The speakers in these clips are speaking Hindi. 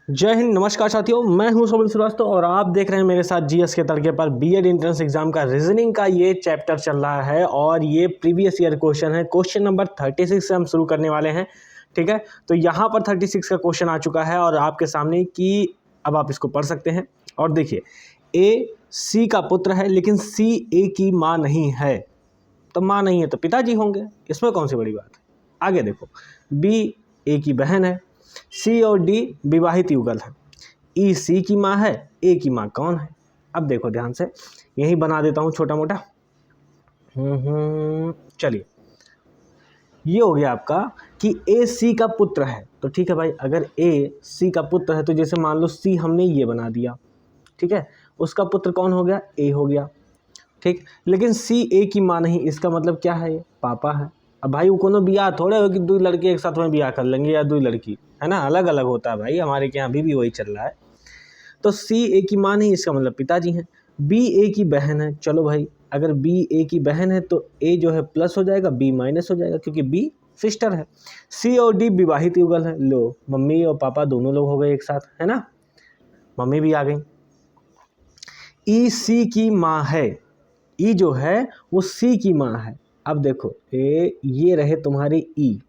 जय हिंद, नमस्कार साथियों, मैं हूं सोबिल श्रीवास्तव और आप देख रहे हैं मेरे साथ जीएस के तड़के पर बीएड एंट्रेंस एग्जाम का रीजनिंग का ये चैप्टर चल रहा है और ये प्रीवियस ईयर क्वेश्चन है। क्वेश्चन नंबर 36 से हम शुरू करने वाले हैं। ठीक है, तो यहाँ पर 36 का क्वेश्चन आ चुका है और आपके सामने कि अब आप इसको पढ़ सकते हैं। और देखिए, ए सी का पुत्र है लेकिन सी ए की माँ नहीं है, तो माँ नहीं है तो पिताजी होंगे, इसमें कौन सी बड़ी बात है। आगे देखो, बी ए की बहन है, सी और डी विवाहित युगल है, ई सी की माँ है, ए की माँ कौन है। अब देखो ध्यान से, यही बना देता हूँ छोटा मोटा। चलिए, ये हो गया आपका कि ए सी का पुत्र है, तो ठीक है भाई, अगर ए सी का पुत्र है तो जैसे मान लो सी हमने ये बना दिया, ठीक है, उसका पुत्र कौन हो गया, ए हो गया, ठीक। लेकिन सी ए की माँ नहीं, इसका मतलब क्या है, ये पापा है। अब भाई वो कोनो बियाह थोड़े हो कि दो लड़के एक साथ में बियाह कर लेंगे या दो लड़की, है ना, अलग अलग होता है भाई, हमारे के यहाँ अभी भी वही चल रहा है। तो सी ए की माँ नहीं, इसका मतलब पिताजी हैं। बी ए की बहन है, चलो भाई, अगर बी ए की बहन है तो ए जो है प्लस हो जाएगा, बी माइनस हो जाएगा क्योंकि बी सिस्टर है। सी और डी विवाहित युगल है, लो मम्मी और पापा दोनों लोग हो गए एक साथ, है ना, मम्मी भी आ गई। ई सी की माँ है, ई जो है वो सी की माँ है। अब देखो, ये रहे तुम्हारे ई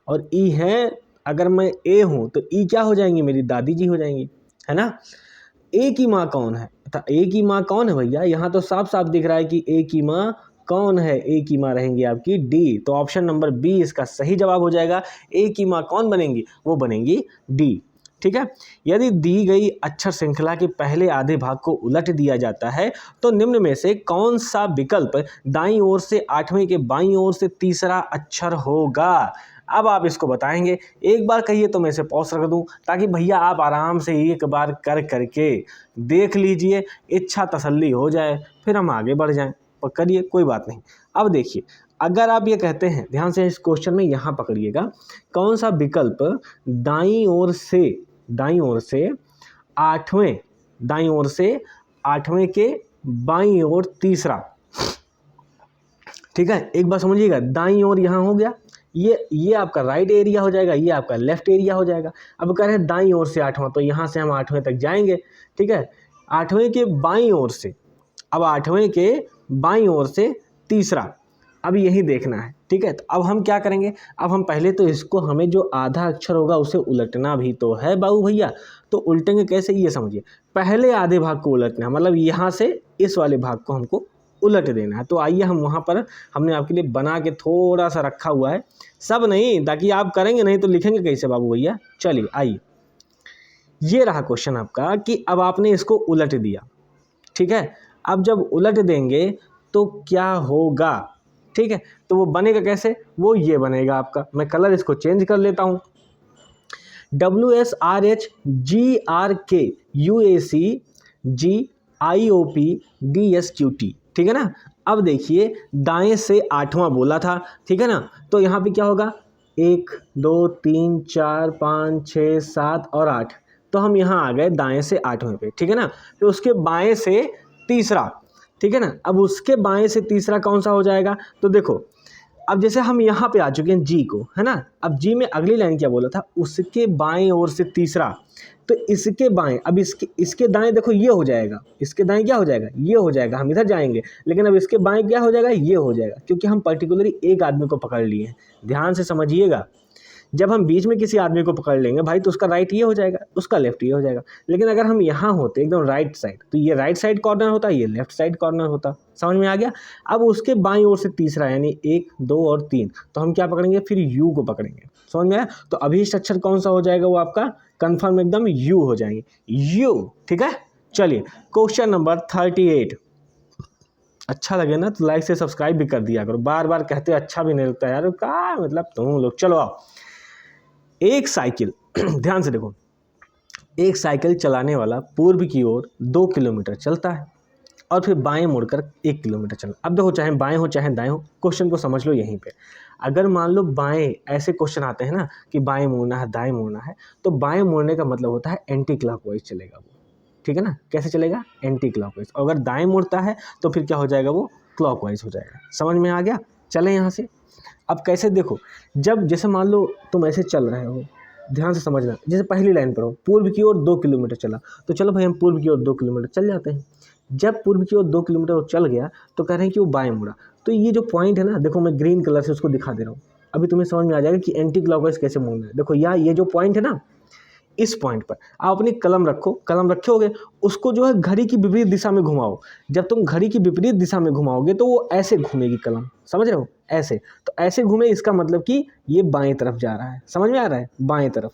और ई है, अगर मैं ए हूँ तो ई क्या हो जाएंगी, मेरी दादी जी हो जाएंगी, है ना। ए की माँ कौन है, तो ए की माँ कौन है भैया, यहाँ तो साफ साफ दिख रहा है कि ए की माँ कौन है, ए की माँ रहेंगी आपकी डी, तो ऑप्शन नंबर बी इसका सही जवाब हो जाएगा। ए की माँ कौन बनेंगी, वो बनेंगी डी। ठीक है, यदि दी गई अक्षर श्रृंखला के पहले आधे भाग को उलट दिया जाता है तो निम्न में से कौन सा विकल्प दाईं ओर से आठवें के बाईं ओर से तीसरा अक्षर होगा। अब आप इसको बताएंगे, एक बार कहिए तो मैं इसे पॉज रख दूं ताकि भैया आप आराम से एक बार कर करके देख लीजिए, इच्छा तसल्ली हो जाए, फिर हम आगे बढ़ जाएं। और करिए, कोई बात नहीं। अब देखिए, अगर आप ये कहते हैं, ध्यान से इस क्वेश्चन में यहाँ पकड़िएगा, कौन सा विकल्प दाईं ओर से आठवें के बाईं ओर तीसरा, ठीक है, एक बार समझिएगा, दाईं ओर यहाँ हो गया, ये आपका राइट एरिया हो जाएगा, ये आपका लेफ्ट एरिया हो जाएगा। अब कह रहे हैं दाईं ओर से आठवां, तो यहाँ से हम आठवें तक जाएंगे, ठीक है, आठवें के बाईं ओर से, अब आठवें के बाईं ओर से तीसरा, अब यही देखना है, ठीक है। तो अब हम क्या करेंगे, अब हम पहले तो इसको, हमें जो आधा अक्षर होगा उसे उलटना भी तो है बाबू भैया, तो उल्टेंगे कैसे, ये समझिए, पहले आधे भाग को उलटना है, मतलब यहाँ से इस वाले भाग को हमको उलट देना है। तो आइए, हम वहाँ पर हमने आपके लिए बना के थोड़ा सा रखा हुआ है, सब नहीं, ताकि आप करेंगे नहीं तो लिखेंगे कैसे बाबू भैया। चलिए आइए, ये रहा क्वेश्चन आपका कि अब आपने इसको उलट दिया, ठीक है। अब जब उलट देंगे तो क्या होगा, ठीक है, तो वो बनेगा कैसे, वो ये बनेगा आपका, मैं कलर इसको चेंज कर लेता हूँ, WSRHGRKUACGIOPDSQT, ठीक है ना। अब देखिए, दाएं से आठवां बोला था, ठीक है ना, तो यहाँ पे क्या होगा, 1 2 3 4 5 6 7 और 8, तो हम यहाँ आ गए दाएं से आठवें पे, ठीक है ना। फिर उसके बाएं से तीसरा, ठीक है ना, अब उसके बाएं से तीसरा कौन सा हो जाएगा, तो देखो, अब जैसे हम यहाँ पे आ चुके हैं जी को, है ना, अब जी में अगली लाइन क्या बोला था, उसके बाएं ओर से तीसरा, तो इसके बाएं, अब इसके दाएं देखो ये हो जाएगा, इसके दाएं क्या हो जाएगा, ये हो जाएगा, हम इधर जाएंगे, लेकिन अब इसके बाएं क्या हो जाएगा, ये हो जाएगा, क्योंकि हम पर्टिकुलरली एक आदमी को पकड़ लिए हैं। ध्यान से समझिएगा, जब हम बीच में किसी आदमी को पकड़ लेंगे भाई तो उसका राइट ये हो जाएगा, उसका लेफ्ट ये हो जाएगा, लेकिन अगर हम यहाँ होते एकदम राइट साइड, तो ये राइट साइड कॉर्नर होता, ये लेफ्ट साइड कॉर्नर होता। समझ में आ गया। अब उसके बाईं ओर से तीसरा, यानी 1 2 और 3, तो हम क्या पकड़ेंगे, फिर यू को पकड़ेंगे। समझ में आया, तो अभीष्ट अक्षर कौन सा हो जाएगा, वो आपका कन्फर्म एकदम यू हो जाएंगे, यू, ठीक है। चलिए, क्वेश्चन नंबर 38, अच्छा लगे ना तो लाइक से सब्सक्राइब भी कर दिया करो, बार बार कहते अच्छा भी नहीं लगता यार, क्या मतलब तुम लोग। चलो आओ, एक साइकिल ध्यान से देखो, एक साइकिल चलाने वाला पूर्व की ओर 2 किलोमीटर चलता है और फिर बाएं मुड़कर 1 किलोमीटर चलना। अब देखो, चाहे बाएं हो चाहे दाएं हो, क्वेश्चन को समझ लो यहीं पे। अगर मान लो बाएं, ऐसे क्वेश्चन आते हैं ना कि बाएं मुड़ना है दाएं मुड़ना है, तो बाएं मुड़ने का मतलब होता है एंटी क्लॉकवाइज चलेगा वो, ठीक है ना। कैसे चलेगा, एंटी क्लॉकवाइज। अगर दाएं मुड़ता है तो फिर क्या हो जाएगा, वो क्लॉकवाइज हो जाएगा। समझ में आ गया। चलें यहाँ से, अब कैसे देखो, जब जैसे मान लो तुम ऐसे चल रहे हो, ध्यान से समझना, जैसे पहली लाइन पर हो, पूर्व की ओर 2 किलोमीटर चला, तो चलो भाई हम पूर्व की ओर 2 किलोमीटर चल जाते हैं। जब पूर्व की ओर 2 किलोमीटर वो चल गया तो कह रहे हैं कि वो बाएं मुड़ा। तो ये जो पॉइंट है ना, देखो मैं ग्रीन कलर से उसको दिखा दे रहा हूँ, अभी तुम्हें समझ में आ जाएगा कि एंटी क्लॉकवाइज कैसे मुड़ना है। देखो यहाँ ये जो पॉइंट है ना, इस पॉइंट पर आप अपनी कलम रखो, कलम रखे होगे, उसको जो है घड़ी की विपरीत दिशा में घुमाओ। जब तुम घड़ी की विपरीत दिशा में घुमाओगे तो वो ऐसे घूमेगी कलम, समझ रहे हो, ऐसे। तो ऐसे घूमे, इसका मतलब कि ये बाएं तरफ जा रहा है, समझ में आ रहा है, बाएं तरफ।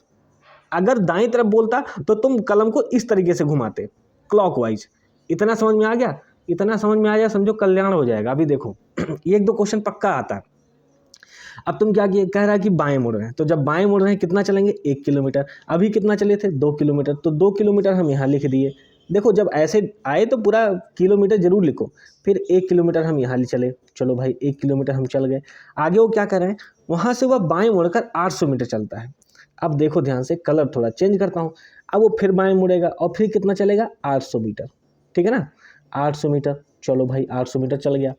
अगर दाएं तरफ बोलता तो तुम कलम को इस तरीके से घुमाते, क्लॉकवाइज। इतना समझ में आ गया? इतना समझ में आ जाए समझो कल्याण हो जाएगा। अभी देखो ये 1-2 क्वेश्चन पक्का आता है। अब तुम क्या कह रहा है कि बाएं मुड़ रहे हैं, तो जब बाएं मुड़ रहे हैं कितना चलेंगे, 1 किलोमीटर। अभी कितना चले थे, 2 किलोमीटर, तो 2 किलोमीटर हम यहाँ लिख दिए। देखो जब ऐसे आए तो पूरा किलोमीटर जरूर लिखो, फिर 1 किलोमीटर हम यहाँ चले, चलो भाई 1 किलोमीटर हम चल गए। आगे वो क्या कर रहे हैं, वहाँ से वह बाएं मुड़कर 800 मीटर चलता है। अब देखो ध्यान से, कलर थोड़ा चेंज करता हूँ। अब वो फिर बाएं मुड़ेगा और फिर कितना चलेगा, 800 मीटर, ठीक है ना, 800 मीटर। चलो भाई 800 मीटर चल गया।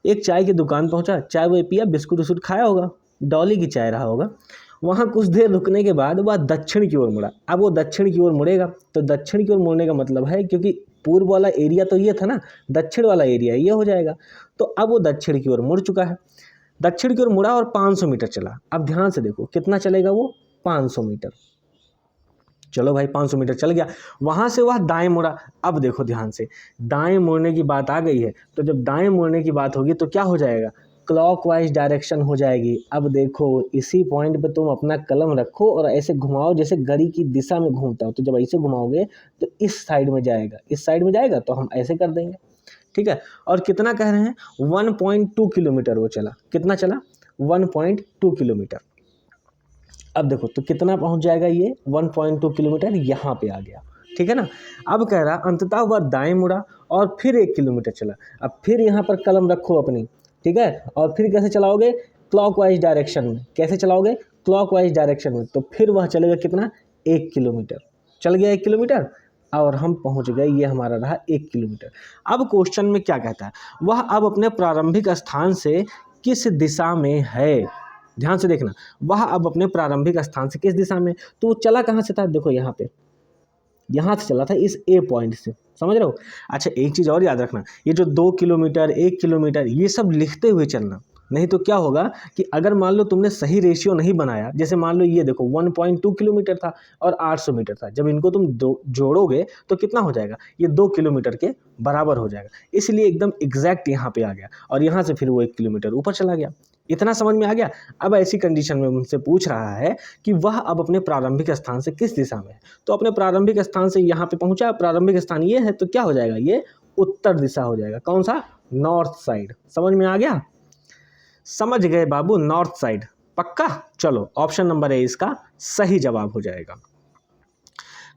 एक चाय की दुकान पहुंचा, चाय वो पिया, बिस्कुट उस्कुट खाया होगा, डॉली की चाय रहा होगा। वहाँ कुछ देर रुकने के बाद वह दक्षिण की ओर मुड़ा। अब वो दक्षिण की ओर मुड़ेगा, तो दक्षिण की ओर मुड़ने का मतलब है, क्योंकि पूर्व वाला एरिया तो ये था ना, दक्षिण वाला एरिया ये हो जाएगा। तो अब वो दक्षिण की ओर मुड़ चुका है, दक्षिण की ओर मुड़ा और 500 मीटर चला। अब ध्यान से देखो कितना चलेगा वो, 500 मीटर। चलो भाई 500 मीटर चल गया। वहाँ से वह दाएं मुड़ा। अब देखो ध्यान से, दाएं मुड़ने की बात आ गई है, तो जब दाएं मुड़ने की बात होगी तो क्या हो जाएगा, क्लॉकवाइज डायरेक्शन हो जाएगी। अब देखो इसी पॉइंट पे तुम अपना कलम रखो और ऐसे घुमाओ जैसे घड़ी की दिशा में घूमता हो। तो जब ऐसे घुमाओगे तो इस साइड में जाएगा, इस साइड में जाएगा, तो हम ऐसे कर देंगे, ठीक है। और कितना कह रहे हैं, 1.2 किलोमीटर वो चला। कितना चला, 1.2 किलोमीटर। अब देखो तो कितना पहुंच जाएगा ये, 1.2 किलोमीटर यहाँ पे आ गया, ठीक है ना। अब कह रहा अंततः वह दाएं मुड़ा और फिर 1 किलोमीटर चला। अब फिर यहाँ पर कलम रखो अपनी, ठीक है, और फिर कैसे चलाओगे, क्लॉकवाइज डायरेक्शन में। कैसे चलाओगे, क्लॉकवाइज डायरेक्शन में। तो फिर वह चलेगा कितना, 1 किलोमीटर। चल गया 1 किलोमीटर और हम पहुंच गए, ये हमारा रहा 1 किलोमीटर। अब क्वेश्चन में क्या कहता है, वह अब अपने प्रारंभिक स्थान से किस दिशा में है। ध्यान से देखना, वह अब अपने प्रारंभिक स्थान से किस दिशा में, तो वो चला कहाँ से था, देखो यहाँ पे, यहाँ से चला था इस ए पॉइंट से, समझ रहे हो। अच्छा एक चीज़ और याद रखना, ये जो 2 किलोमीटर 1 किलोमीटर ये सब लिखते हुए चलना, नहीं तो क्या होगा कि अगर मान लो तुमने सही रेशियो नहीं बनाया, जैसे मान लो ये देखो 1.2 किलोमीटर था और 800 मीटर था, जब इनको तुम जोड़ोगे तो कितना हो जाएगा, ये 2 किलोमीटर के बराबर हो जाएगा। इसलिए एकदम एग्जैक्ट यहाँ पे आ गया और यहाँ से फिर वो 1 किलोमीटर ऊपर चला गया। इतना समझ में आ गया। अब ऐसी कंडीशन में उनसे पूछ रहा है कि वह अब अपने प्रारंभिक स्थान से किस दिशा में है, तो अपने प्रारंभिक स्थान से यहाँ पे पहुंचा, प्रारंभिक स्थान ये है, तो क्या हो जाएगा, ये उत्तर दिशा हो जाएगा। कौन सा, नॉर्थ साइड। समझ में आ गया, समझ गए बाबू, नॉर्थ साइड पक्का। चलो ऑप्शन नंबर ए इसका सही जवाब हो जाएगा।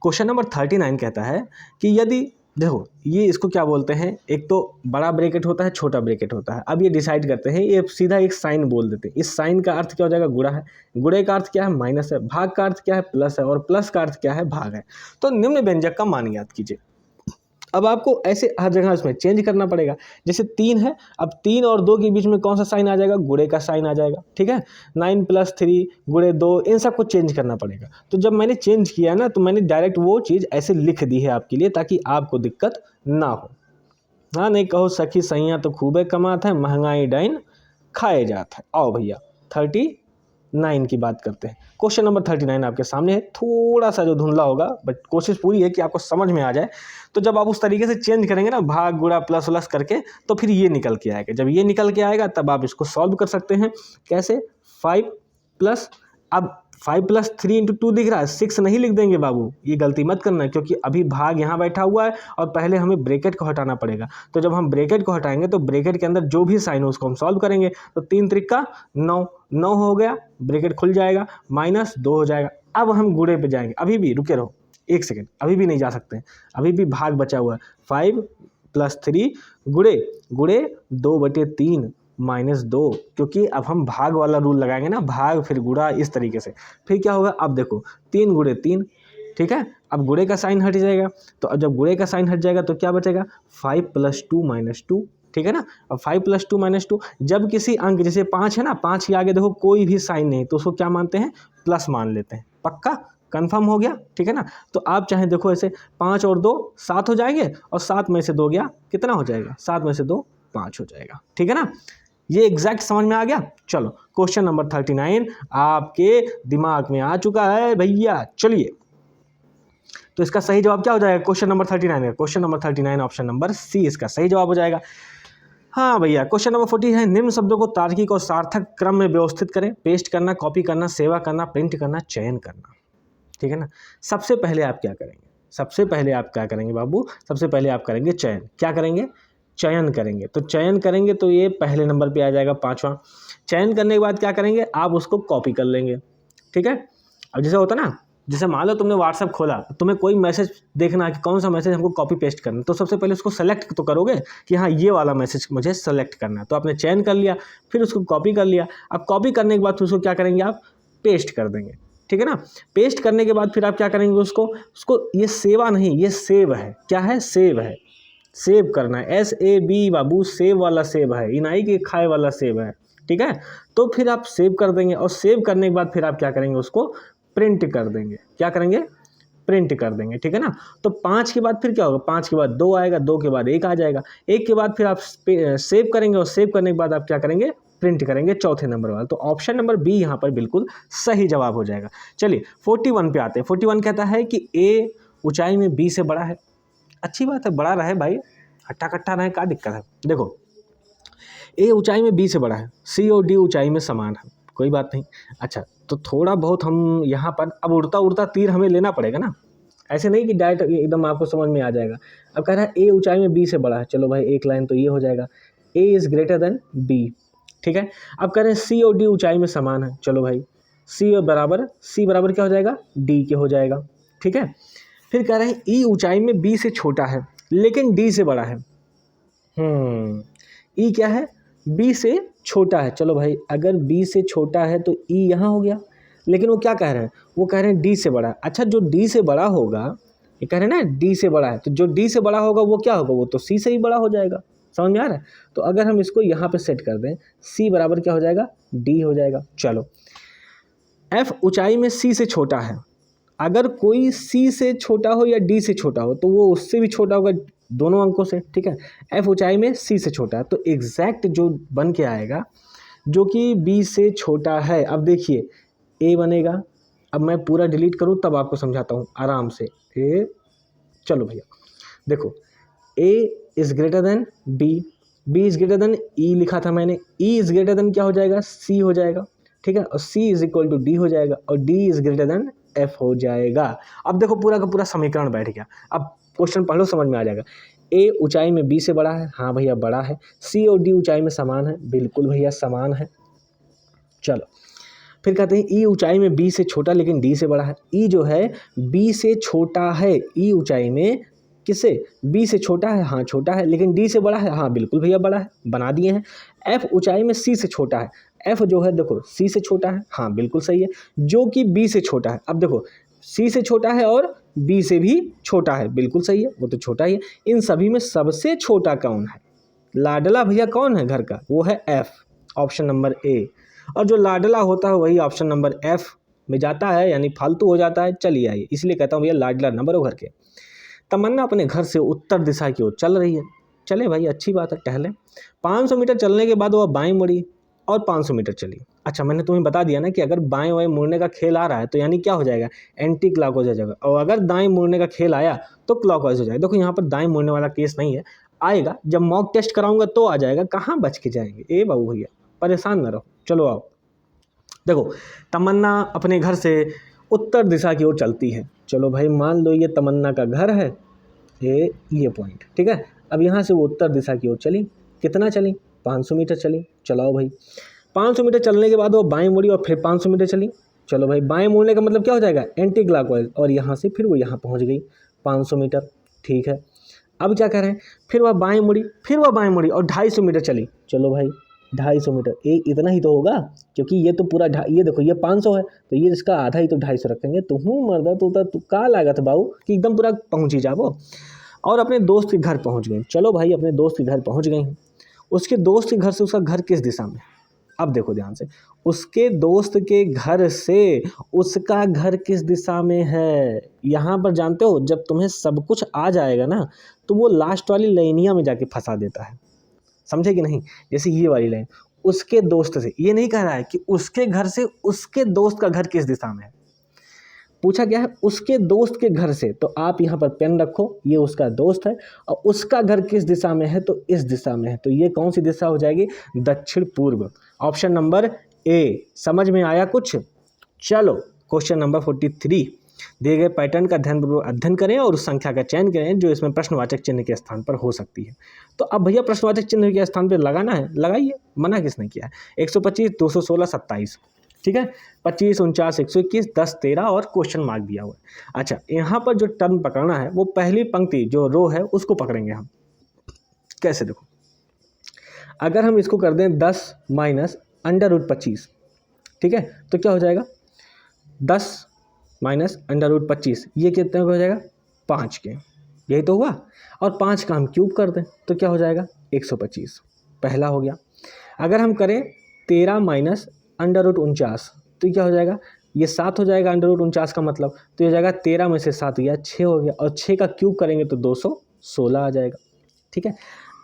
क्वेश्चन नंबर 39 कहता है कि यदि, देखो ये इसको क्या बोलते हैं, एक तो बड़ा ब्रैकेट होता है, छोटा ब्रैकेट होता है। अब ये डिसाइड करते हैं, ये सीधा एक साइन बोल देते हैं। इस साइन का अर्थ क्या हो जाएगा, गुणा है, गुणे का अर्थ क्या है, माइनस है, भाग का अर्थ क्या है, प्लस है, और प्लस का अर्थ क्या है, भाग है। तो निम्न व्यंजक का मान याद कीजिए। अब आपको ऐसे हर जगह इसमें चेंज करना पड़ेगा। जैसे 3 है, अब 3 और 2 के बीच में कौन सा साइन आ जाएगा, गुणे का साइन आ जाएगा, ठीक है। 9 + 3 गुणे 2, इन सबको चेंज करना पड़ेगा। तो जब मैंने चेंज किया ना, तो मैंने डायरेक्ट वो चीज़ ऐसे लिख दी है आपके लिए, ताकि आपको दिक्कत ना हो। हाँ नहीं कहो सखी सैया तो खूबे कमात है, महंगाई डाइन खाए जात है। आओ भैया 39 की बात करते हैं। क्वेश्चन नंबर 39 आपके सामने है, थोड़ा सा जो धुंधला होगा, बट कोशिश पूरी है कि आपको समझ में आ जाए। तो जब आप उस तरीके से चेंज करेंगे ना, भाग गुणा प्लस प्लस करके, तो फिर ये निकल के आएगा। जब ये निकल के आएगा तब आप इसको सॉल्व कर सकते हैं। कैसे, 5 प्लस, अब 5 + 3 × 2 दिख रहा है, 6 नहीं लिख देंगे बाबू, ये गलती मत करना, क्योंकि अभी भाग यहाँ बैठा हुआ है और पहले हमें ब्रैकेट को हटाना पड़ेगा। तो जब हम ब्रैकेट को हटाएंगे तो ब्रैकेट के अंदर जो भी साइन हो उसको हम सॉल्व करेंगे। तो 3 × 3 = 9, 9 हो गया, ब्रैकेट खुल जाएगा, -2 हो जाएगा। अब हम गुणे पे जाएंगे, अभी भी रुके रहो 1 सेकेंड, अभी भी नहीं जा सकते हैं, अभी भी भाग बचा हुआ है। 5 + 3 गुणे 2/3 -2, क्योंकि अब हम भाग वाला रूल लगाएंगे ना, भाग फिर गुणा, इस तरीके से। फिर क्या होगा, अब देखो 3 × 3, ठीक है। अब गुणे का साइन हट जाएगा, तो अब जब गुणे का साइन हट जाएगा तो क्या बचेगा, 5 + 2 - 2, ठीक है ना। अब 5 + 2 - 2, जब किसी अंक जैसे 5 है ना, 5 के आगे देखो कोई भी साइन नहीं तो उसको क्या मानते हैं, प्लस मान लेते हैं। पक्का कंफर्म हो गया, ठीक है ना। तो आप चाहे देखो ऐसे 5 और 2 7 हो जाएंगे, और 7 में से 2 गया कितना हो जाएगा, 7 में से 2 5 हो जाएगा, ठीक है ना। ये एग्जैक्ट समझ में आ गया। चलो क्वेश्चन नंबर 39 आपके दिमाग में आ चुका है भैया। चलिए, तो इसका सही जवाब क्या हो जाएगा क्वेश्चन नंबर 39 का, question number 39 option number C इसका सही जवाब हो जाएगा। हाँ भैया, क्वेश्चन नंबर 40 है, निम्न शब्दों को तार्किक और सार्थक क्रम में व्यवस्थित करें। पेस्ट करना, कॉपी करना, सेवा करना, प्रिंट करना, चयन करना, ठीक है ना। सबसे पहले आप क्या करेंगे, सबसे पहले आप क्या करेंगे बाबू, सबसे पहले आप करेंगे चयन। क्या करेंगे, चयन करेंगे। तो चयन करेंगे तो ये पहले नंबर पे आ जाएगा 5वां। चयन करने के बाद क्या करेंगे, आप उसको कॉपी कर लेंगे, ठीक है। अब जैसे होता ना, जैसे मान लो तुमने व्हाट्सएप खोला, तुम्हें कोई मैसेज देखना है कि कौन सा मैसेज हमको कॉपी पेस्ट करना है, तो सबसे पहले उसको सेलेक्ट तो करोगे कि हाँ ये वाला मैसेज मुझे सेलेक्ट करना है। तो आपने चयन कर लिया, फिर उसको कॉपी कर लिया। अब कॉपी करने के बाद फिर उसको क्या करेंगे, आप पेस्ट कर देंगे, ठीक है ना। पेस्ट करने के बाद फिर आप क्या करेंगे, उसको ये सेवा नहीं, ये सेव है। क्या है, सेव है, सेव करना है, SAB बाबू, सेव वाला सेव है, इनाई के खाए वाला सेव है, ठीक है। तो फिर आप सेव कर देंगे, और सेव करने के बाद फिर आप क्या करेंगे, उसको प्रिंट कर देंगे। क्या करेंगे, प्रिंट कर देंगे, ठीक है ना। तो 5 के बाद फिर क्या होगा, 5 के बाद 2 आएगा, 2 के बाद 1 आ जाएगा, 1 के बाद फिर आप सेव करेंगे, और सेव करने के बाद आप क्या करेंगे, प्रिंट करेंगे चौथे नंबर वाला। तो ऑप्शन नंबर बी यहाँ पर बिल्कुल सही जवाब हो जाएगा। चलिए 41 पे आते हैं। 41 कहता है कि ए ऊंचाई में बी से बड़ा है। अच्छी बात है, बड़ा रहे भाई, हट्टा कट्टा रहे, क्या दिक्कत है। देखो ए ऊंचाई में बी से बड़ा है, सी और डी ऊंचाई में समान है, कोई बात नहीं। अच्छा, तो थोड़ा बहुत हम यहाँ पर अब उड़ता उड़ता तीर हमें लेना पड़ेगा ना, ऐसे नहीं कि डायरेक्ट एकदम आपको समझ में आ जाएगा। अब कह रहा है ए ऊंचाई में बी से बड़ा है, चलो भाई एक लाइन तो ये हो जाएगा, A is greater than B, ठीक है। अब कह रहे हैं सी और डी ऊंचाई में समान है, चलो भाई सी बराबर क्या हो जाएगा, डी के हो जाएगा, ठीक है। फिर कह रहे हैं ई ऊंचाई में बी से छोटा है लेकिन डी से बड़ा है। ई क्या है, बी से छोटा है, चलो भाई अगर बी से छोटा है तो ई यहाँ हो गया, लेकिन वो क्या कह रहे हैं, वो कह रहे हैं डी से बड़ा है। अच्छा, जो डी से बड़ा होगा, ये कह रहे हैं ना डी से बड़ा है, तो जो डी से बड़ा होगा वो क्या होगा, वो तो सी से ही बड़ा हो जाएगा। समझ में आ रहा है। तो अगर हम इसको यहाँ पे सेट कर दें, सी बराबर क्या हो जाएगा, डी हो जाएगा। चलो, एफ ऊंचाई में सी से छोटा है। अगर कोई सी से छोटा हो या डी से छोटा हो तो वो उससे भी छोटा होगा, दोनों अंकों से, ठीक है। एफ ऊंचाई में सी से छोटा है, तो एग्जैक्ट जो बन के आएगा जो कि बी से छोटा है। अब देखिए ए बनेगा, अब मैं पूरा डिलीट करूं तब आपको समझाता हूं आराम से। ए, चलो भैया देखो, A is greater than B, B is greater than E लिखा था मैंने, ई इज़ ग्रेटर देन क्या हो जाएगा, सी हो जाएगा, ठीक है। और सी इज इक्वल टू डी हो जाएगा, और D is greater than F हो जाएगा। अब देखो पूरा का पूरा समीकरण बैठ गया। अब क्वेश्चन पढ़ लो, समझ में आ जाएगा। ए ऊंचाई में बी से बड़ा है, हाँ भैया बड़ा है। सी और डी ऊंचाई में समान है, बिल्कुल भैया समान है। चलो फिर कहते हैं ई ऊंचाई में बी से छोटा लेकिन डी से बड़ा है। ई जो है बी से छोटा है, ई ऊंचाई में किससे, बी से छोटा है, हाँ छोटा है, लेकिन डी से बड़ा है, हाँ बिल्कुल भैया बड़ा है, बना दिए हैं। एफ ऊंचाई में सी से छोटा है, एफ जो है देखो सी से छोटा है, हाँ बिल्कुल सही है, जो कि बी से छोटा है। अब देखो सी से छोटा है और बी से भी छोटा है, बिल्कुल सही है, वो तो छोटा ही है। इन सभी में सबसे छोटा कौन है, लाडला भैया कौन है घर का, वो है एफ, ऑप्शन नंबर ए। और जो लाडला होता है वही ऑप्शन नंबर एफ में जाता है, यानी फालतू हो जाता है। चलिए आइए, इसलिए कहता हूँ भैया लाडला नंबर हो घर के। तमन्ना अपने घर से उत्तर दिशा की ओर चल रही है। चले भाई, अच्छी बात है, टहले। 500 मीटर चलने के बाद वह बाएं मुड़ी और 500 मीटर चली। अच्छा, मैंने तुम्हें बता दिया ना कि अगर बाएं वाएं मुड़ने का खेल आ रहा है तो यानी क्या हो जाएगा, एंटी क्लॉकवाइज हो जाएगा, और अगर दाएं मुड़ने का खेल आया तो क्लॉकवाइज हो जाएगा। देखो यहाँ पर दाएं मुड़ने वाला केस नहीं है, आएगा जब मॉक टेस्ट कराऊंगा तो आ जाएगा, कहाँ बच के जाएंगे। ए बाबू भैया परेशान ना रहो, चलो आओ। देखो तमन्ना अपने घर से उत्तर दिशा की ओर चलती है। चलो भाई मान लो ये तमन्ना का घर है, ये पॉइंट, ठीक है। अब यहाँ से वो उत्तर दिशा की ओर चली, कितना चली, 500 मीटर चली। चलाओ भाई, 500 मीटर चलने के बाद वो बाएं मुड़ी और फिर 500 मीटर चली। चलो भाई, बाएं मुड़ने का मतलब क्या हो जाएगा, एंटी क्लॉकवाइज, और यहाँ से फिर वो यहाँ पहुँच गई 500 मीटर, ठीक है। अब क्या कह रहे हैं, फिर वह बाएं मुड़ी, फिर वह बाएं मुड़ी और 250 मीटर चली। चलो भाई 250 मीटर, इतना ही तो होगा, क्योंकि ये तो पूरा ये देखो ये 500 है तो ये इसका आधा ही तो 250 रखेंगे। तो हूँ मर्दा तू का लागत बाबू कि एकदम पूरा पहुँच ही जाओ। और अपने दोस्त के घर पहुँच गए। चलो भाई अपने दोस्त के घर पहुँच गए हैं। उसके दोस्त के घर से उसका घर किस दिशा में? अब देखो ध्यान से, उसके दोस्त के घर से उसका घर किस दिशा में है। यहाँ पर जानते हो जब तुम्हें सब कुछ आ जाएगा ना तो वो लास्ट वाली लाइनिया में जाके फंसा देता है, समझे कि नहीं? जैसे ये वाली लाइन, उसके दोस्त से, ये नहीं कह रहा है कि उसके घर से उसके दोस्त का घर किस दिशा में है, पूछा गया है उसके दोस्त के घर से। तो आप यहाँ पर पेन रखो, ये उसका दोस्त है और उसका घर किस दिशा में है, तो इस दिशा में है। तो ये कौन सी दिशा हो जाएगी? दक्षिण पूर्व, ऑप्शन नंबर ए। समझ में आया कुछ? चलो क्वेश्चन नंबर 43, दिए गए पैटर्न का ध्यानपूर्वक अध्ययन करें और उस संख्या का चयन करें जो इसमें प्रश्नवाचक चिन्ह के स्थान पर हो सकती है। तो अब भैया प्रश्नवाचक चिन्ह के स्थान पर लगाना है, लगाइए, मना किसने किया है? 125, 216, 27, ठीक है, 25, 49, 121, 10, 13 और क्वेश्चन मार्क दिया हुआ है। अच्छा, यहाँ पर जो टर्म पकड़ना है वो पहली पंक्ति जो रो है उसको पकड़ेंगे हम। कैसे? देखो, अगर हम इसको कर दें 10 माइनस अंडर रूट 25, ठीक है, तो क्या हो जाएगा? 10 माइनस अंडर रूट 25, ये कितने हो जाएगा? 5 के, यही तो हुआ। और 5 का हम क्यूब कर दें तो क्या हो जाएगा? 125, पहला हो गया। अगर हम करें 13 माइनस अंडर रूट 49 तो क्या हो जाएगा? ये 7 हो जाएगा अंडर रूट 49 का मतलब, तो ये हो जाएगा 13 में से 7 गया 6 हो गया, और 6 का क्यूब करेंगे तो 216 आ जाएगा, ठीक है।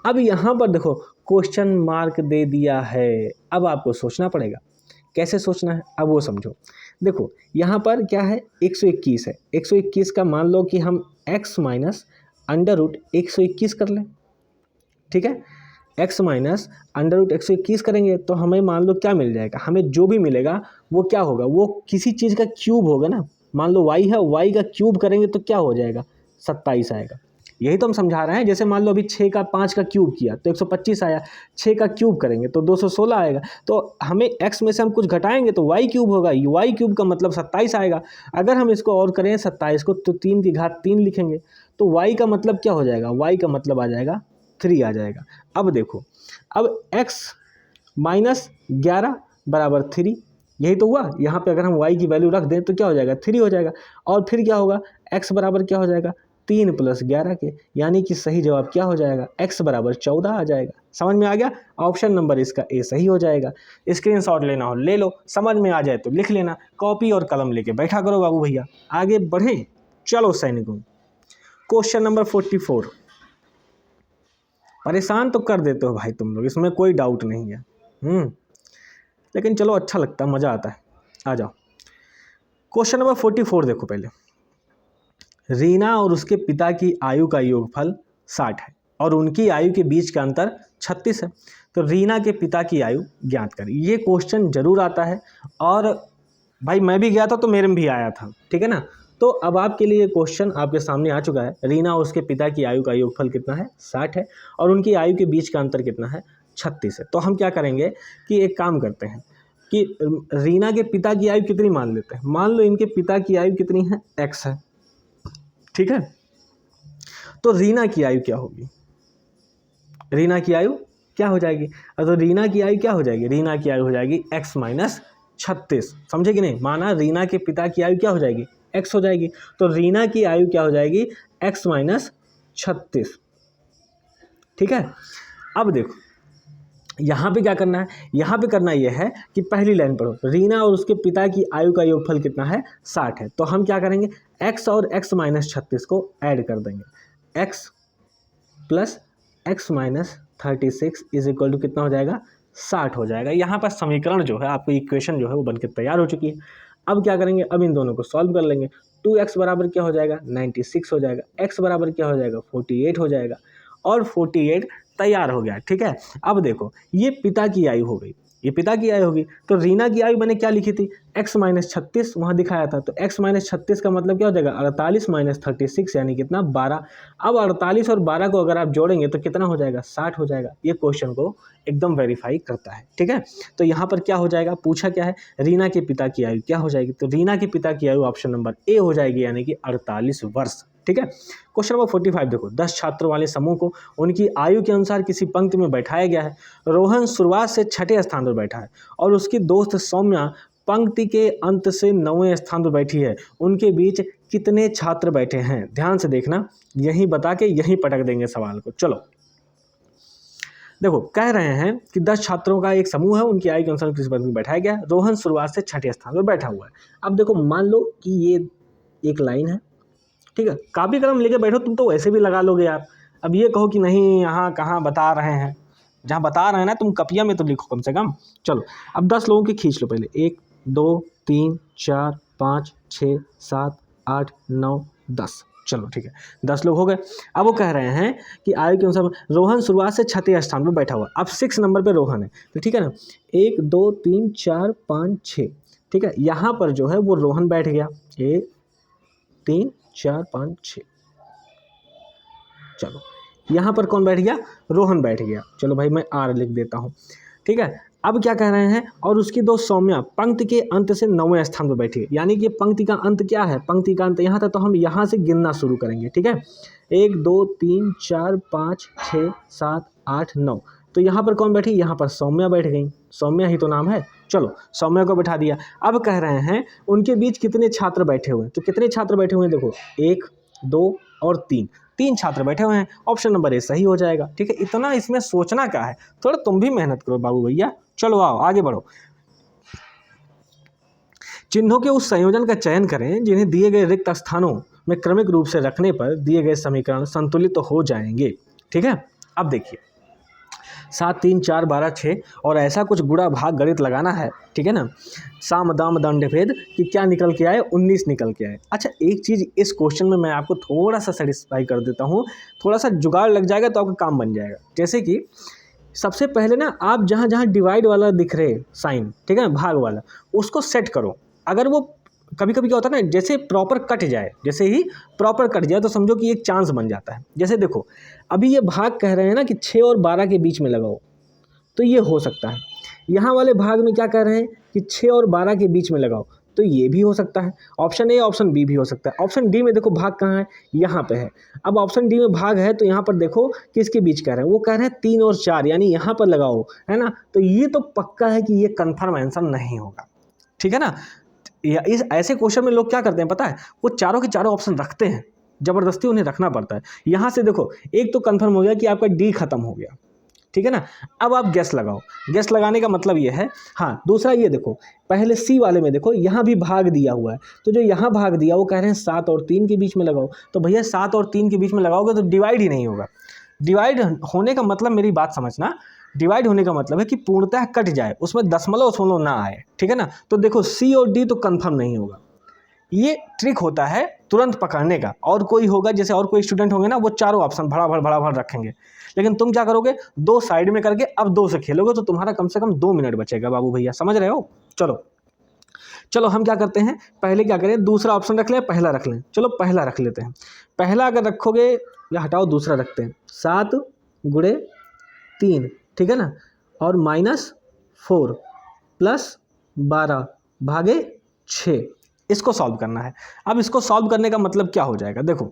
अब यहाँ पर देखो क्वेश्चन मार्क दे दिया है, अब आपको सोचना पड़ेगा। कैसे सोचना है अब वो समझो। देखो यहाँ पर क्या है? 121 है, 121 का मान लो कि हम x माइनस अंडर रूट 121 कर लें, ठीक है। x माइनस अंडर रूट 121 करेंगे तो हमें मान लो क्या मिल जाएगा? हमें जो भी मिलेगा वो क्या होगा? वो किसी चीज़ का क्यूब होगा ना। मान लो y है, y का क्यूब करेंगे तो क्या हो जाएगा? 27 आएगा। यही तो हम समझा रहे हैं। जैसे मान लो अभी 6 का 5 का क्यूब किया तो 125 आया, 6 का क्यूब करेंगे तो 216 आएगा। तो हमें x में से हम कुछ घटाएंगे तो y क्यूब होगा, y क्यूब का मतलब 27 आएगा। अगर हम इसको और करें 27 को तो 3 की घात 3 लिखेंगे तो y का मतलब क्या हो जाएगा? y का मतलब आ जाएगा 3 आ जाएगा। अब देखो, अब x माइनस 11 बराबर 3, यही तो हुआ। यहाँ पे अगर हम y की वैल्यू रख दें तो क्या हो जाएगा? 3 हो जाएगा। और फिर क्या होगा? x बराबर क्या हो जाएगा? 3 प्लस 11 के, यानी कि सही जवाब क्या हो जाएगा? x बराबर 14 आ जाएगा। समझ में आ गया? ऑप्शन नंबर इसका ए सही हो जाएगा। स्क्रीनशॉट लेना हो ले लो, समझ में आ जाए तो लिख लेना, कॉपी और कलम लेके बैठा करो बाबू भैया। आगे बढ़ें, चलो सैनिकों, क्वेश्चन नंबर 44। परेशान तो कर देते हो भाई तुम लोग, इसमें कोई डाउट नहीं है, लेकिन चलो अच्छा लगता है, मज़ा आता है। आ जाओ क्वेश्चन नंबर 44 देखो। पहले रीना और उसके पिता की आयु का योगफल 60 है और उनकी आयु के बीच का अंतर 36 है। तो रीना के पिता की आयु ज्ञात करें। ये क्वेश्चन जरूर आता है और भाई मैं भी गया था तो मेरे में भी आया था, ठीक है ना। तो अब आपके लिए क्वेश्चन आपके सामने आ चुका है। रीना और उसके पिता की आयु का योगफल कितना है? 60 है और उनकी आयु के बीच का अंतर कितना है? 36 है। तो हम क्या करेंगे कि एक काम करते हैं कि रीना के पिता की आयु कितनी मान लेते हैं। मान लो इनके पिता की आयु कितनी है? x है, ठीक है। तो रीना की आयु क्या होगी? रीना की आयु क्या हो जाएगी? तो रीना की आयु क्या हो जाएगी? रीना की आयु हो जाएगी x माइनस 36, समझे कि नहीं। माना रीना के पिता की आयु क्या हो जाएगी? x हो जाएगी। तो रीना की आयु क्या हो जाएगी? x माइनस 36, ठीक है। अब देखो यहाँ पे क्या करना है? यहाँ पे करना यह है कि पहली लाइन पढ़ो, रीना और उसके पिता की आयु का योगफल कितना है? 60 है। तो हम क्या करेंगे? x और x माइनस 36 को ऐड कर देंगे। x plus x minus 36 is equal to कितना हो जाएगा? 60 हो जाएगा। यहाँ पर समीकरण जो है, आपको इक्वेशन जो है वो बनकर तैयार हो चुकी है। अब क्या करेंगे? अब इन दोनों को सॉल्व कर लेंगे। 2x बराबर क्या हो जाएगा? 96 हो जाएगा। x बराबर क्या हो जाएगा? 48 हो जाएगा और 48 तैयार हो गया, ठीक है। अब देखो ये पिता की आयु हो गई, ये पिता की आयु होगी। तो रीना की आयु मैंने क्या लिखी थी? x माइनस 36 वहाँ दिखाया था। तो x माइनस 36 का मतलब क्या हो जाएगा? 48 माइनस 36 यानी कितना? 12। अब 48 और 12 को अगर आप जोड़ेंगे तो कितना हो जाएगा? 60 हो जाएगा। ये क्वेश्चन को एकदम वेरीफाई करता है, ठीक है। तो यहाँ पर क्या हो जाएगा? पूछा क्या है? रीना के पिता की आयु क्या हो जाएगी? तो रीना के पिता की आयु ऑप्शन नंबर ए हो जाएगी, यानी कि 48 वर्ष, ठीक है। क्वेश्चन नंबर 45 देखो, 10 छात्रों वाले समूह को उनकी आयु के अनुसार किसी पंक्ति में बैठाया गया है। रोहन शुरुआत से 6ठे स्थान पर बैठा है और उसकी दोस्त सौम्या पंक्ति के अंत से 9वें स्थान पर बैठी है। उनके बीच कितने छात्र बैठे हैं? ध्यान से देखना, यहीं बता के यहीं पटक देंगे सवाल को। चलो देखो कह रहे हैं कि 10 छात्रों का एक समूह है, उनकी आयु के अनुसार किसी पद में बैठाया गया है। रोहन शुरुआत से छठे स्थान पर बैठा हुआ है। अब देखो मान लो कि ये एक लाइन है, ठीक है, कापी कलम लेके बैठो, तुम तो वैसे भी लगा लोगे यार। अब ये कहो कि नहीं यहाँ कहाँ बता रहे हैं, जहाँ बता रहे हैं ना तुम कपिया में तो लिखो कम से कम। चलो अब 10 लोगों की खींच लो पहले, 1 2 3 4 5 6 7 8 9 10। चलो ठीक है, 10 लोग हो गए। अब वो कह रहे हैं कि आयु के अनुसार रोहन शुरुआत से छठे स्थान पर बैठा हुआ। अब 6 नंबर पे रोहन है, तो ठीक है ना, 1 2 3 4 5 6, ठीक है, यहाँ पर जो है वो रोहन बैठ गया, 1 3 4 5 6। चलो यहाँ पर कौन बैठ गया, रोहन बैठ गया। चलो भाई मैं आर लिख देता हूँ, ठीक है। अब क्या कह रहे हैं, और उसकी 2 सौम्या पंक्ति के अंत से 9वें स्थान पर बैठी है। यानी कि पंक्ति का अंत क्या है, पंक्ति का अंत यहाँ था, तो हम यहाँ से गिनना शुरू करेंगे, ठीक है। 1 2 3 4 5 6 7 8 9, तो यहाँ पर कौन बैठी, यहाँ पर सौम्या बैठ गई, सौम्या ही तो नाम है। चलो सौम्या को बैठा दिया। अब कह रहे हैं उनके बीच कितने छात्र बैठे हुए हैं, तो कितने छात्र बैठे हुए हैं, देखो 1 2 और 3, 3 छात्र बैठे हुए हैं। ऑप्शन नंबर ए सही हो जाएगा, ठीक है। इतना इसमें सोचना क्या है, थोड़ा तुम भी मेहनत करो बाबू भैया। चलो आओ आगे बढ़ो। चिन्हों के उस संयोजन का चयन करें जिन्हें दिए गए रिक्त स्थानों में क्रमिक रूप से रखने पर दिए गए समीकरण संतुलित तो हो जाएंगे, ठीक है। अब देखिए 7 3 4 12 6 और ऐसा कुछ गुणा भाग गणित लगाना है, ठीक है ना। साम दाम दंड भेद कि क्या निकल के आए, 19 निकल के आए। अच्छा एक चीज़ इस क्वेश्चन में मैं आपको थोड़ा सा सेटिस्फाई कर देता हूँ, थोड़ा सा जुगाड़ लग जाएगा तो आपका काम बन जाएगा। जैसे कि सबसे पहले ना आप जहाँ जहाँ डिवाइड वाला दिख रहे साइन, ठीक है, भाग वाला, उसको सेट करो। अगर वो कभी कभी क्या होता है ना, जैसे प्रॉपर कट जाए, जैसे ही प्रॉपर कट जाए तो समझो कि एक चांस बन जाता है। जैसे देखो अभी ये भाग कह रहे हैं ना कि 6 और 12 के बीच में लगाओ, तो ये हो सकता है। यहाँ वाले भाग में क्या कह रहे हैं कि 6 और 12 के बीच में लगाओ, तो ये भी हो सकता है। ऑप्शन ए ऑप्शन बी भी हो सकता है। ऑप्शन डी में देखो भाग कहाँ है, यहाँ पे है। अब ऑप्शन डी में भाग है तो यहाँ पर देखो किसके बीच कह रहे हैं, वो कह रहे हैं 3 और 4, यानी यहाँ पर लगाओ, है ना। तो ये तो पक्का है कि ये कन्फर्म आंसर नहीं होगा, ठीक है ना। या इस ऐसे क्वेश्चन में लोग क्या करते हैं पता है, वो चारों के चारों ऑप्शन रखते हैं, जबरदस्ती उन्हें रखना पड़ता है। यहाँ से देखो एक तो कंफर्म हो गया कि आपका डी खत्म हो गया, ठीक है ना। अब आप गैस लगाओ, गैस लगाने का मतलब ये है। हाँ दूसरा ये देखो, पहले सी वाले में देखो यहाँ भी भाग दिया हुआ है, तो जो यहाँ भाग दिया वो कह रहे हैं 7 और 3 के बीच में लगाओ। तो भैया 7 और 3 के बीच में लगाओगे तो डिवाइड ही नहीं होगा। डिवाइड होने का मतलब, मेरी बात समझना, डिवाइड होने का मतलब है कि पूर्णतः कट जाए, उसमें दशमलव ना आए, ठीक है ना। तो देखो सी और डी तो कंफर्म नहीं होगा। ये ट्रिक होता है तुरंत पकड़ने का। और कोई होगा, जैसे और कोई स्टूडेंट होंगे ना, वो चारों ऑप्शन भड़ा भड़ रखेंगे, लेकिन तुम क्या करोगे, 2 साइड में करके अब 2 से खेलोगे, तो तुम्हारा कम से कम 2 मिनट बचेगा बाबू भैया, समझ रहे हो। चलो हम क्या करते हैं, पहले क्या करें, दूसरा ऑप्शन रख लें, पहला रख लें। चलो पहला रख लेते हैं। पहला अगर रखोगे, या हटाओ दूसरा रखते हैं, 7 गुणे 3, ठीक है ना, और -4 प्लस 12 भागे 6, इसको सॉल्व करना है। अब इसको सॉल्व करने का मतलब क्या हो जाएगा, देखो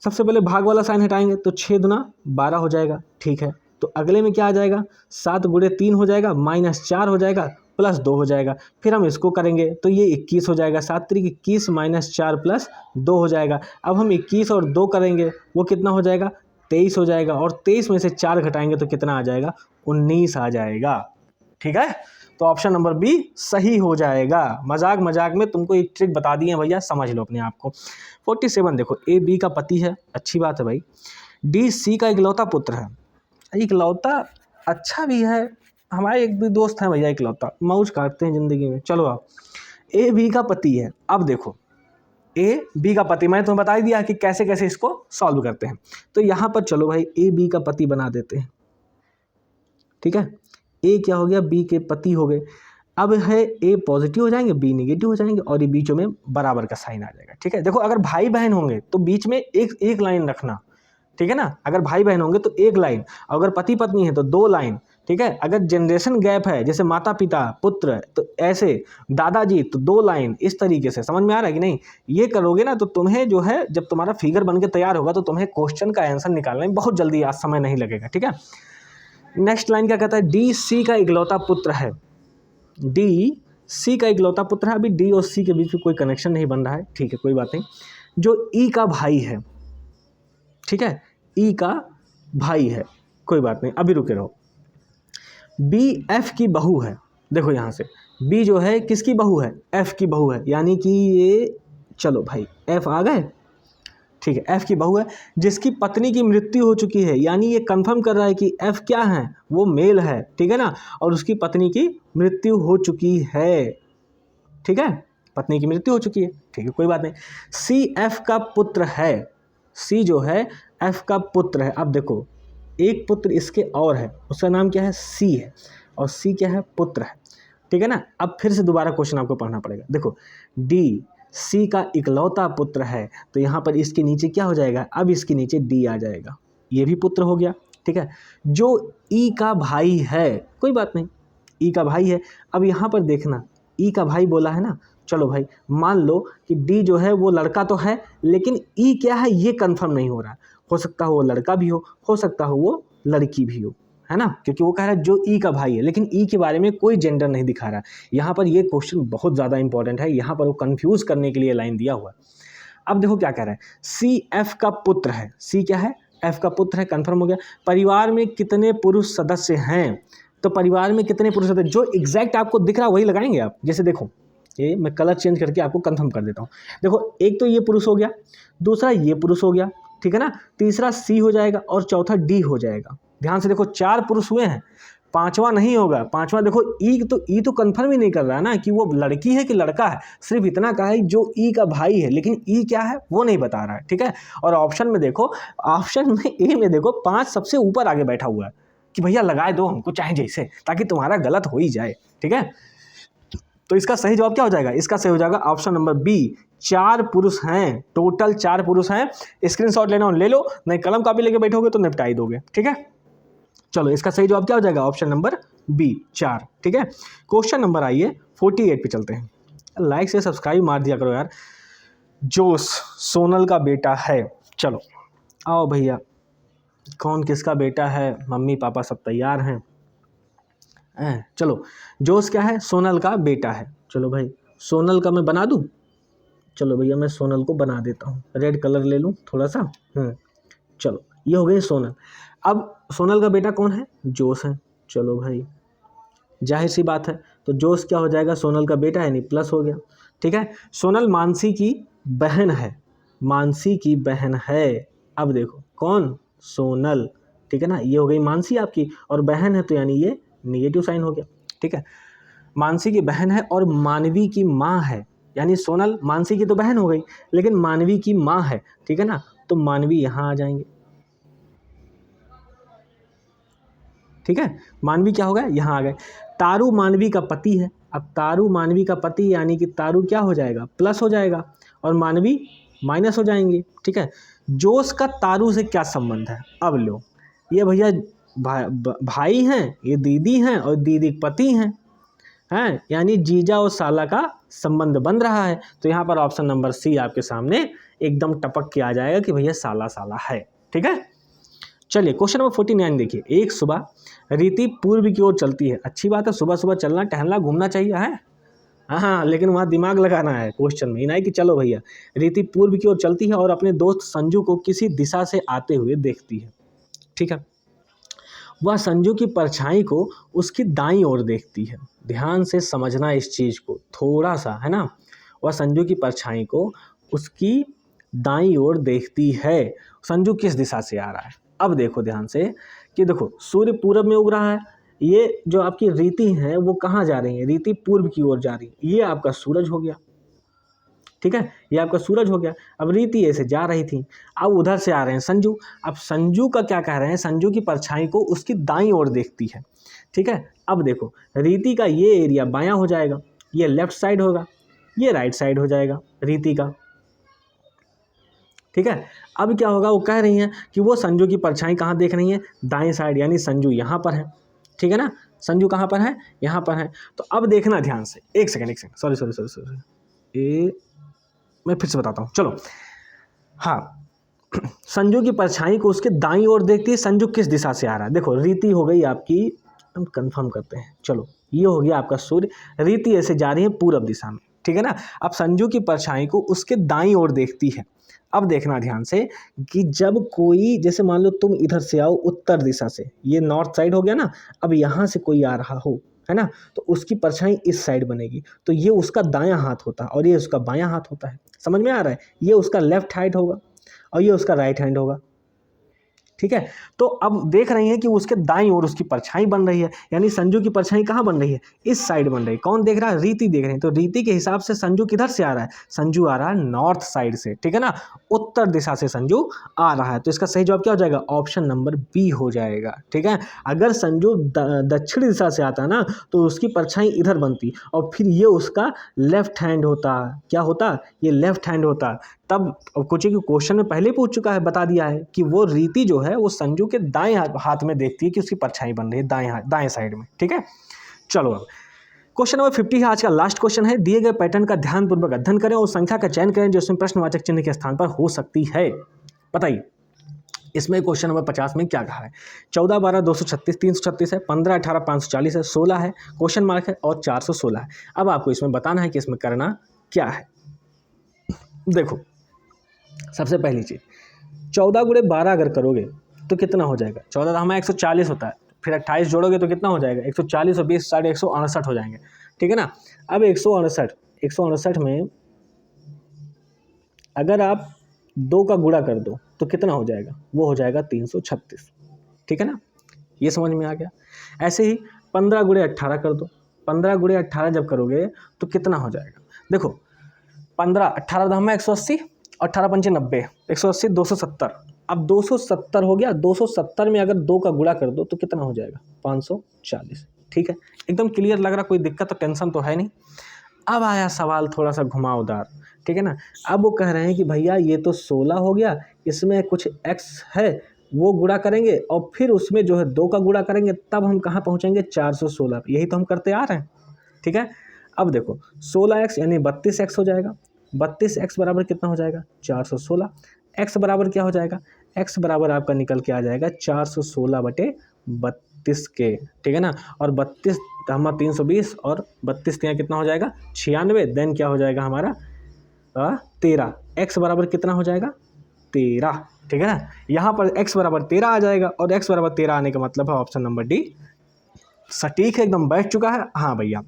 सबसे पहले भाग वाला साइन हटाएंगे तो 6 दूना 12 हो जाएगा, ठीक है। तो अगले में क्या आ जाएगा, 7 गुणे 3 हो जाएगा, -4 हो जाएगा, +2 हो जाएगा। फिर हम इसको करेंगे तो ये 21 हो जाएगा, 7 त्रिक 21 -4 +2 हो जाएगा। अब हम 21 और 2 करेंगे, वो कितना हो जाएगा, 23 हो जाएगा। और 23 में से 4 घटाएंगे तो कितना आ जाएगा, 19 आ जाएगा, ठीक है। तो ऑप्शन नंबर बी सही हो जाएगा। मजाक में तुमको एक ट्रिक बता दिए भैया, समझ लो अपने आप को। 47 देखो, ए बी का पति है, अच्छी बात है भाई। डी सी का इकलौता पुत्र है। इकलौता अच्छा भी है, हमारे एक भी दोस्त हैं भैया इकलौता, मौज काटते हैं ज़िंदगी में। चलो आप, ए बी का पति है। अब देखो ए बी का पति, मैंने तुम्हें बता ही दिया कि कैसे कैसे इसको सॉल्व करते हैं। तो यहाँ पर चलो भाई ए बी का पति बना देते हैं, ठीक है। ए क्या हो गया, बी के पति हो गए। अब है ए पॉजिटिव हो जाएंगे, बी नेगेटिव हो जाएंगे, और ये बीचों में बराबर का साइन आ जाएगा, ठीक है। देखो अगर भाई बहन होंगे तो बीच में एक लाइन रखना, ठीक है ना। अगर भाई बहन होंगे तो 1 लाइन, अगर पति पत्नी है तो 2 लाइन, ठीक है। अगर जनरेशन गैप है, जैसे माता पिता पुत्र, तो ऐसे दादाजी तो 2 लाइन, इस तरीके से। समझ में आ रहा है कि नहीं। ये करोगे ना तो तुम्हें जो है, जब तुम्हारा फिगर बन के तैयार होगा तो तुम्हें क्वेश्चन का आंसर निकालने में बहुत जल्दी आज समय नहीं लगेगा, ठीक है। नेक्स्ट लाइन क्या कहता है, डी सी का इकलौता पुत्र है। डी सी का इकलौता पुत्र है। अभी डी और सी के बीच में कोई कनेक्शन नहीं बन रहा है, ठीक है, कोई बात नहीं। जो ई का भाई है, ठीक है, ई का भाई है, कोई बात नहीं, अभी रुके रहो। बी एफ की बहू है, देखो यहाँ से बी जो है किसकी बहू है, एफ की बहू है, यानी कि ये, चलो भाई एफ आ गए, ठीक है, एफ की बहू है जिसकी पत्नी की मृत्यु हो चुकी है, यानी ये कंफर्म कर रहा है कि एफ क्या है, वो मेल है, ठीक है ना, और उसकी पत्नी की मृत्यु हो चुकी है, ठीक है, पत्नी की मृत्यु हो चुकी है, ठीक है, कोई बात नहीं। सी एफ का पुत्र है, सी जो है एफ का पुत्र है। अब देखो एक पुत्र इसके और है, उसका नाम क्या है, सी है, और सी क्या है, पुत्र है, ठीक है ना। अब फिर से दोबारा क्वेश्चन आपको पढ़ना पड़ेगा। देखो डी सी का इकलौता पुत्र है, तो यहाँ पर इसके नीचे क्या हो जाएगा, अब इसके नीचे डी आ जाएगा, ये भी पुत्र हो गया, ठीक है। जो ई का भाई है, कोई बात नहीं, ई का भाई है। अब यहाँ पर देखना ई का भाई बोला है ना, चलो भाई मान लो कि डी जो है वो लड़का तो है, लेकिन ई क्या है ये कंफर्म नहीं हो रहा, हो सकता हो वो लड़का भी हो सकता हो वो लड़की भी हो, है ना, क्योंकि वो कह रहा है जो ई का भाई है, लेकिन ई के बारे में कोई जेंडर नहीं दिखा रहा। यहाँ पर ये क्वेश्चन बहुत ज़्यादा इंपॉर्टेंट है, यहाँ पर वो कंफ्यूज करने के लिए लाइन दिया हुआ है। अब देखो क्या कह रहा है, सी एफ का पुत्र है, सी क्या है, एफ का पुत्र है, कंफर्म हो गया। परिवार में कितने पुरुष सदस्य हैं, तो परिवार में कितने पुरुष सदस्य, जो एग्जैक्ट आपको दिख रहा है वही लगाएंगे आप। जैसे देखो ये मैं कलर चेंज करके आपको कंफर्म कर देता हूँ। देखो एक तो ये पुरुष हो गया, दूसरा ये पुरुष हो गया, ठीक है ना, तीसरा सी हो जाएगा और चौथा डी हो जाएगा। ध्यान से देखो 4 पुरुष हुए हैं, पांचवा नहीं होगा, पांचवा देखो ई तो कंफर्म ही नहीं कर रहा है ना कि वो लड़की है कि लड़का है, सिर्फ इतना कहा है जो ई का भाई है, लेकिन ई क्या है वो नहीं बता रहा है, ठीक है। और ऑप्शन में देखो, ऑप्शन में ए में देखो 5 सबसे ऊपर आगे बैठा हुआ है कि भैया लगाए दो हमको चाहे जैसे, ताकि तुम्हारा गलत हो ही जाए, ठीक है। तो इसका सही जवाब क्या हो जाएगा, इसका सही हो जाएगा ऑप्शन नंबर बी, 4 पुरुष हैं, टोटल 4 पुरुष हैं। स्क्रीनशॉट लेना हो ले लो, नहीं कलम कापी लेके बैठोगे तो निपटा ही दोगे, ठीक है। चलो इसका सही जवाब क्या हो जाएगा, ऑप्शन नंबर बी 4, ठीक है। क्वेश्चन नंबर आइए 48 पे चलते हैं। लाइक से सब्सक्राइब मार दिया करो यार। जोश सोनल का बेटा है, चलो आओ भैया, कौन किसका बेटा है, मम्मी पापा सब तैयार हैं। चलो जोश क्या है, सोनल का बेटा है। चलो भाई सोनल का मैं बना दूं, चलो भैया मैं सोनल को बना देता हूँ, रेड कलर ले लूँ थोड़ा सा। चलो ये हो गई सोनल। अब सोनल का बेटा कौन है, जोश है। चलो भाई जाहिर सी बात है, तो जोश क्या हो जाएगा, सोनल का बेटा है, नहीं प्लस हो गया, ठीक है। सोनल मानसी की बहन है, मानसी की बहन है। अब देखो कौन, सोनल, ठीक है ना, ये हो गई मानसी आपकी, और बहन है तो यानी ये नेगेटिव साइन हो गया, ठीक है। मानसी की बहन है और मानवी की माँ है, यानी सोनल मानसी की तो बहन हो गई, लेकिन मानवी की माँ है, ठीक है ना, तो मानवी यहाँ आ जाएंगे, ठीक है। मानवी क्या होगा, यहाँ आ गए। तारू मानवी का पति है, अब तारू मानवी का पति यानी कि तारू क्या हो जाएगा, प्लस हो जाएगा, और मानवी माइनस हो जाएंगे, ठीक है। जोश का तारू से क्या संबंध है, अब लो, ये भैया भाई हैं, ये दीदी हैं, और दीदी पति हैं, यानी जीजा और साला का संबंध बन रहा है। तो यहाँ पर ऑप्शन नंबर सी आपके सामने एकदम टपक के आ जाएगा कि भैया साला साला है, ठीक है। चलिए क्वेश्चन नंबर 49 देखिए। एक सुबह रीति पूर्व की ओर चलती है, अच्छी बात है, सुबह सुबह चलना टहलना घूमना चाहिए है, हाँ, लेकिन वहाँ दिमाग लगाना है क्वेश्चन में, नहीं कि चलो भैया। रीति पूर्व की ओर चलती है और अपने दोस्त संजू को किसी दिशा से आते हुए देखती है, ठीक है। वह संजू की परछाई को उसकी दाईं ओर देखती है, ध्यान से समझना इस चीज़ को थोड़ा सा, है ना। वह संजू की परछाई को उसकी दाईं ओर देखती है, संजू किस दिशा से आ रहा है। अब देखो ध्यान से कि देखो सूर्य पूरब में उग रहा है, ये जो आपकी रीति है वो कहाँ जा रही है, रीति पूर्व की ओर जा रही है, ये आपका सूरज हो गया, ठीक है, ये आपका सूरज हो गया। अब रीति ऐसे जा रही थी, अब उधर से आ रहे हैं संजू। अब संजू का क्या कह रहे हैं, संजू की परछाई को उसकी दाईं ओर देखती है, ठीक है। अब देखो रीति का ये एरिया बायां हो जाएगा, ये लेफ्ट साइड होगा, ये राइट साइड हो जाएगा रीति का, ठीक है। अब क्या होगा, वो कह रही हैं कि वो संजू की परछाई कहाँ देख रही है, दाएं साइड, यानी संजू यहाँ पर है, ठीक है ना, संजू कहाँ पर है, यहाँ पर है। तो अब देखना ध्यान से, एक सेकंड सॉरी, मैं फिर से बताता हूँ, चलो हाँ। संजू की परछाई को उसके दाईं ओर देखती है, संजू किस दिशा से आ रहा है, देखो रीति हो गई आपकी, हम कंफर्म करते हैं, चलो ये हो गया आपका सूर्य, रीति ऐसे जा रही है पूरब दिशा में, ठीक है ना। अब संजू की परछाई को उसके दाईं ओर देखती है। अब देखना ध्यान से कि जब कोई, जैसे मान लो तुम इधर से आओ उत्तर दिशा से, ये नॉर्थ साइड हो गया ना, अब यहाँ से कोई आ रहा हो, है ना, तो उसकी परछाई इस साइड बनेगी, तो ये उसका दायां हाथ होता है और ये उसका बायां हाथ होता है। समझ में आ रहा है? ये उसका लेफ्ट हैंड होगा और ये उसका राइट हैंड होगा, ठीक है। तो अब देख रही हैं कि उसके दाईं ओर उसकी परछाई बन रही है, यानी संजू की परछाई कहाँ बन रही है? इस साइड बन रही है। कौन देख रहा है? रीति देख रही है। तो रीति के हिसाब से संजू किधर से आ रहा है? संजू आ रहा है नॉर्थ साइड से, ठीक है ना, उत्तर दिशा से संजू आ रहा है। तो इसका सही जवाब क्या हो जाएगा? ऑप्शन नंबर बी हो जाएगा, ठीक है। अगर संजू दक्षिणी दिशा से आता ना तो उसकी परछाई इधर बनती और फिर ये उसका लेफ्ट हैंड होता। क्या होता? ये लेफ्ट हैंड होता। तब कुछ क्वेश्चन में पहले पूछ चुका है, बता दिया है कि वो रीति जो है वो संजू के दाएं हाथ में देखती है कि उसकी परछाई बन रही है दाएं साइड में, ठीक है। चलो अब क्वेश्चन नंबर 50 है, आज का लास्ट क्वेश्चन है। दिए गए पैटर्न का ध्यानपूर्वक अध्ययन करें और संख्या का चयन करें जो इसमें प्रश्नवाचक चिन्ह के स्थान पर हो सकती है। बताइए इसमें क्वेश्चन नंबर 50 में क्या कहा है? 14, 12, 236, 336 है, 15, 18, 540 है, 16 है, क्वेश्चन मार्क है और 416 है। अब आपको इसमें बताना है कि इसमें करना क्या है। देखो सबसे पहली चीज, 14 गुणे 12 अगर करोगे तो कितना हो जाएगा? 14 हमें 140 होता है, फिर 28 जोड़ोगे तो कितना हो जाएगा? 140 और 20 साढ़े 168 हो जाएंगे, ठीक है ना। अब 168 में अगर आप 2 का गुणा कर दो तो कितना हो जाएगा? वो हो जाएगा 336, ठीक है ना। ये समझ में आ गया। ऐसे ही 15 गुणे 18 कर दो, 15 गुणे 18 जब करोगे तो कितना हो जाएगा? देखो 15, 18 दाम में 180, 18 पंचे 90, 180, 270। अब 270 हो गया, 270 में अगर 2 का गुणा कर दो तो कितना हो जाएगा? 540, ठीक है। एकदम क्लियर लग रहा, कोई दिक्कत तो टेंशन तो है नहीं। अब आया सवाल थोड़ा सा घुमावदार, ठीक है ना। अब वो कह रहे हैं कि भैया ये तो 16 हो गया, इसमें कुछ x है वो गुणा करेंगे और फिर उसमें जो है 2 का गुणा करेंगे, तब हम कहाँ पहुँचेंगे? 416। यही तो हम करते आ रहे हैं, ठीक है। अब देखो 16x यानी 32x हो जाएगा। 32x बराबर कितना हो जाएगा? 416। x बराबर क्या हो जाएगा? x बराबर आपका निकल के आ जाएगा 416/32 के, ठीक है ना। और 32 हमारा 320 और 32 के यहाँ कितना हो जाएगा? 96। देन क्या हो जाएगा हमारा? 13। x बराबर कितना हो जाएगा? 13, ठीक है ना। यहाँ पर x बराबर 13 आ जाएगा और x बराबर 13 आने का मतलब है ऑप्शन नंबर डी सटीक है, एकदम बैठ चुका है। हाँ भैया,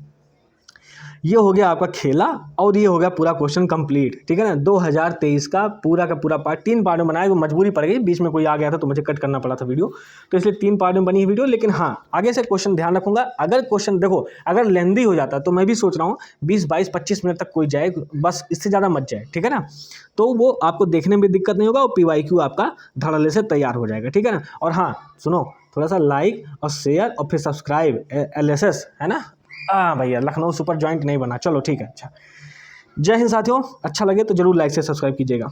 ये हो गया आपका खेला और ये हो गया पूरा क्वेश्चन कंप्लीट, ठीक है ना। 2023 का पूरा पार्ट 3 पार्ट में बनाया, वो मजबूरी पड़ गई, बीच में कोई आ गया था तो मुझे कट करना पड़ा था वीडियो, तो इसलिए 3 पार्ट में बनी है वीडियो। लेकिन हाँ, आगे से क्वेश्चन ध्यान रखूंगा। अगर क्वेश्चन देखो अगर लेंदी हो जाता तो मैं भी सोच रहा हूँ 20, 22, 25 मिनट तक कोई जाए, बस इससे ज़्यादा मत जाए, ठीक है ना। तो वो आपको देखने में दिक्कत नहीं होगा और PYQ आपका धड़ल्ले से तैयार हो जाएगा, ठीक है ना। और हाँ सुनो, थोड़ा सा लाइक और शेयर और फिर सब्सक्राइब, LSS है ना। भैया लखनऊ सुपर जॉइंट नहीं बना, चलो ठीक है। अच्छा, जय हिंद साथियों, अच्छा लगे तो जरूर लाइक से सब्सक्राइब कीजिएगा।